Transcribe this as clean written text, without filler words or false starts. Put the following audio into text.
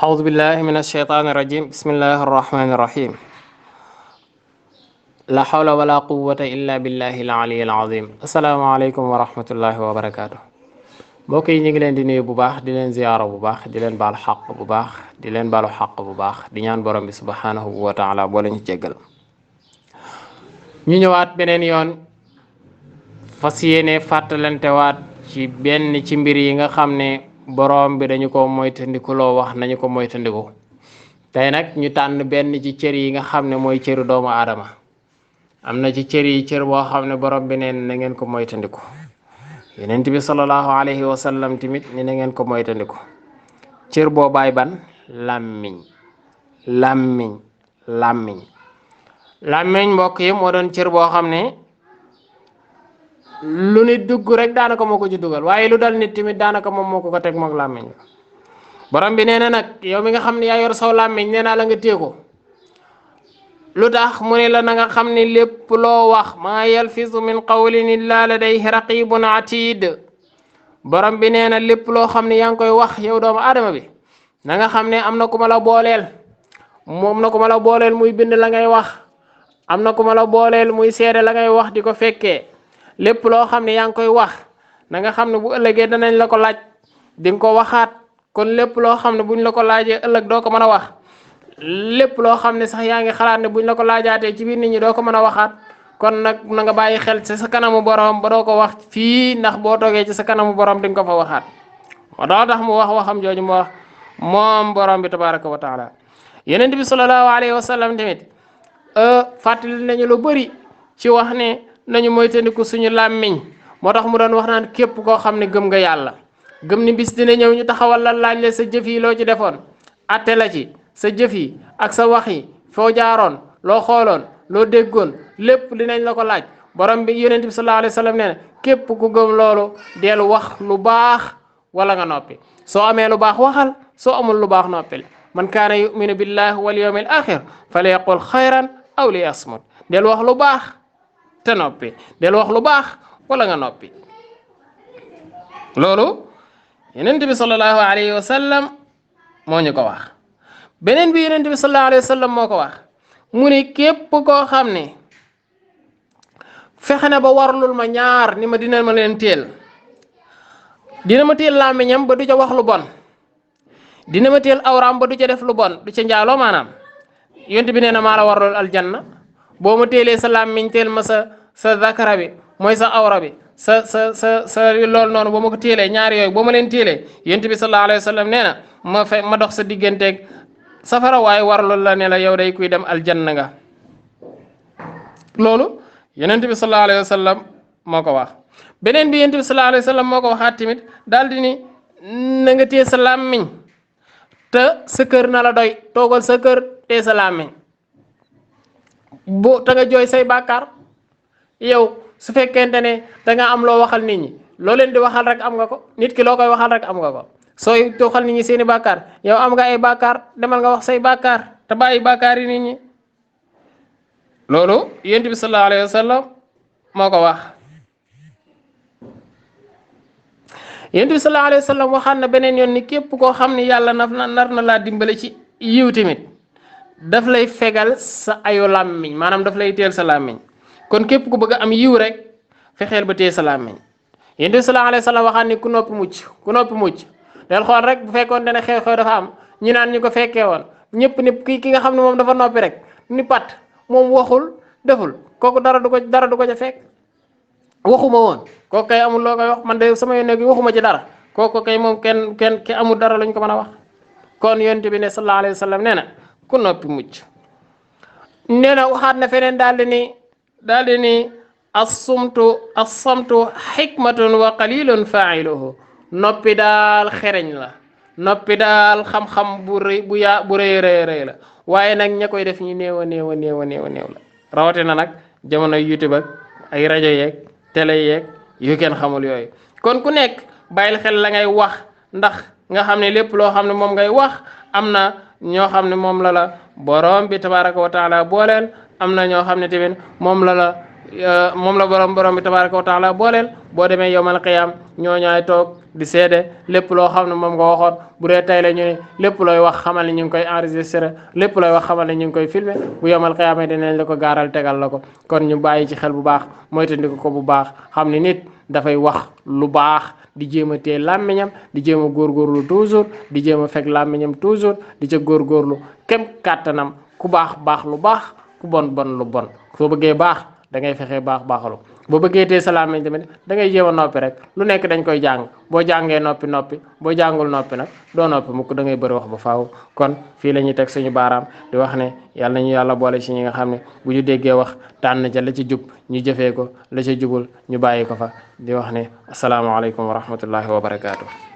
أعوذ بالله من الشيطان الرجيم بسم الله الرحمن الرحيم لا حول ولا قوة إلا بالله العلي العظيم السلام عليكم ورحمة الله وبركاته mbokk yi ñu ngi leen di nuyu bu baax di leen ziyaara bu baax di leen baalu xaq bu baax di leen baalu xaq bu baax di ñaan borom bi subhanahu wa taala boo leen jéggal ñu ñëwaat beneen yoon fas yéene fàttalante waat ci benn ci mbir yi nga xam ne borom bi dañu ko moytandiku loo wax nañu ko moytandiku tey nag ñu tànn benn ci cër yi nga xam ne mooy cëru doomu aadama am na ci cër yi cër boo xam ne borom bi neen na ngeen ko moytandiku yonent bi sallallahu alayhi wa sallam tamit ni na ngeen ko moytandiku cër boobaay ban làmmiñ làmmiñ mbokk yi moo doon cër boo xam ne lu nit dugg rek daanaka moo ko ci dugal waaye lu dal nit tamit daanaka moom moo ko teg mook làmmiñ borom bi nee na nag yow mi nga xam ne yaa yor saw làmmiñ nee naa la nga téye ko lu tax mu ne la na nga xam ne lépp loo wax maa yalfizu min qawlin illaa ladayhi raqibun atid borom bi nee na lépp loo xam ne yaa ngi koy wax yow doomu aadama bi na nga xam ne am na ku ma la booleel moom na ku ma la booleel muy bind la ngay wax am na ku ma la booleel muy seede la ngay wax di ko fekkee lépp loo xam ne yaa ngi koy wax na nga xam ne bu ëllëgee danañ la ko laaj di nga ko waxaat kon lépp loo xam ne buñ la ko laajee ëllëg doo ko mën a wax lépp loo xam ne sax yaa ngi xalaat ne buñ la ko laajaatee ci biir nit ñi doo ko mën a waxaat kon nag na nga bàyyi xel ci sa kanamu borom ba doo ko wax fii ndax boo toogee ci sa kanamu borom di nga ko fa waxaat moo doo tax mu wax waxam jooju mu wax moom borom bi tabaraka wa taala yonent bi sallallahu alayhi wa sallam tamit fàttali nañu lu bëri ci wax ne nañu moytandiku suñu làmmiñ moo tax mu doon wax naan képp koo xam ne gëm nga yàlla gëm ni bis dina ñëw ñu taxawal la laaj la sa jëf yi loo ci defoon atte la ci sa jëf yi ak sa wax yi foo jaaroon loo xooloon loo déggoon lépp dinañ la ko laaj borom bi yonent bi sallallahu alayhi wa sallam nee na képp ku gëm loolu del wax lu baax wala nga noppi soo amee lu baax waxal soo amul lu baax noppil man kaana yuminu billahi wal yawmil axir fala yaqul xayran aw li yasmut del wax lu baax te noppi del wax lu baax wala nga noppi loolu yonent bi sallallahu alayhi wa sallam moo ñu ko wax beneen bi yonent bi sallallahu alayhi wa sallam moo ko wax mu ni képp koo xam ne fexe na ba warlul ma ñaar ni ma dina ma leen teel dina ma teel làmmiñam ba du ca wax lu bon dina ma teel awraam ba du ca def lu bon du ca njaaloo maanaam yonent bi nee na maa la warlul aljanna boo ma teelee sa làmmiñ teel ma sa zakara bi mooy sa awra bi sa loolu noonu boo ma ko téelee ñaar yooyu boo ma leen téelee yonent bi sallallahu alayhi wa sallam nee na ma dox sa digganteeg safara waaye warlul la ne la yow day kuy dem aljanna nga loolu yonent bi sallallahu alayhi wa sallam moo ko wax beneen bi yonent bi sallallahu alayhi wa sallam moo ko waxaat tamit daal di ni na nga téye sa làmmiñ te sa kër na la doy toogal sa kër téye sa làmmiñ te nga jooy say bàkkaar yow su fekkente ne da nga am loo waxal nit ñi loo leen di waxal rek am nga ko nit ki loo koy waxal rek am nga ko sooy waxal nit ñi seeni bàkkaar yow am nga ay bàkkaar demal nga wax say bàkkaar te bàyyi bàkkaar yi nit ñi loolu yonent bi sallallahu alayhi wa sallam moo ko wax yonent bi sallallahu alayhi wa sallam waxaat na beneen yoon ni képp koo xam ne yàlla nar na laa dimbale ci yiw tamit daf lay fegal sa ayu làmmiñ maanaam daf lay teel sa làmmiñ kon képp ku bëgg a am yiw rek fexeel ba téye sa làmmiñ yonent bi sallallahu alayhi wa sallam waxaat ni ku noppi mucc del xool rek bu fekkoon ne xew-xew dafa am ñu naan ñu ko fekkee woon ñëpp ni ki nga xam ne moom dafa noppi rek ni pat moom waxul deful kooku dara du ko ca fekk waxuma woon kooku kay amul loo koy wax man de sama yónnee gi waxuma ci dara kooku kay moom kenn amul dara luñ ko mën a wax kon yonent bi ne sallallahu alayhi wa sallam nee na ku noppi mucc nee na waxaat na feneen daal di ni as-samtu hikmatun wa qalilun fa'iluhu noppi daal xereñ la noppi daal xam-xam bu rëy la waaye nag ña koy def ñu néew la rawatina nag jamono YouTube ak ay rajo yeeg télé yeeg yu kenn xamul yooyu kon ku nekk bàyyil xel la ngay wax ndax nga xam ne lépp loo xam ne moom ngay wax am na ñoo xam ne moom la borom bi tabaraka wa taala booleel am na ñoo xam ne tamit moom la borom bi tabaraka wa taala booleel boo demee yowmal qiyaam ñoo ñaay toog di seede lépp loo xam ne moom nga waxoon bu dee tey la ñu ne lépp looy wax xamal ne ñu ngi koy enregistré lépp looy wax xamal ne ñu ngi koy filmé bu yomal xiyaama dinañ la ko gaaral tegal la ko kon ñu bàyyi ci xel bu baax moytandiku ko bu baax xam ne nit dafay wax lu baax di jéem a téye làmmiñam di jéem a góorgóorlu toujours di jéem a fekk làmmiñam toujours di ca góorgóorlu kem kàttanam ku baax baax lu baax ku bon bon lu bon soo bëggee baax da ngay fexee baaxalu boo bëggee téye sa làmmiñ tamit da ngay jéem a noppi rek lu nekk dañ koy jàng boo jàngee noppi boo jàngul noppi nag doo noppi mukk da ngay bëri wax ba faaw kon fii la ñuy teg suñu baaraam di wax ne yàlla nañu yàlla boole ci ñi nga xam ne bu ñu déggee wax tànn ca la ci jub ñu jëfee ko la ca jubul ñu bàyyi ko fa di wax ne asalaamaaleykum wa rahmatullahi wa barakaatu.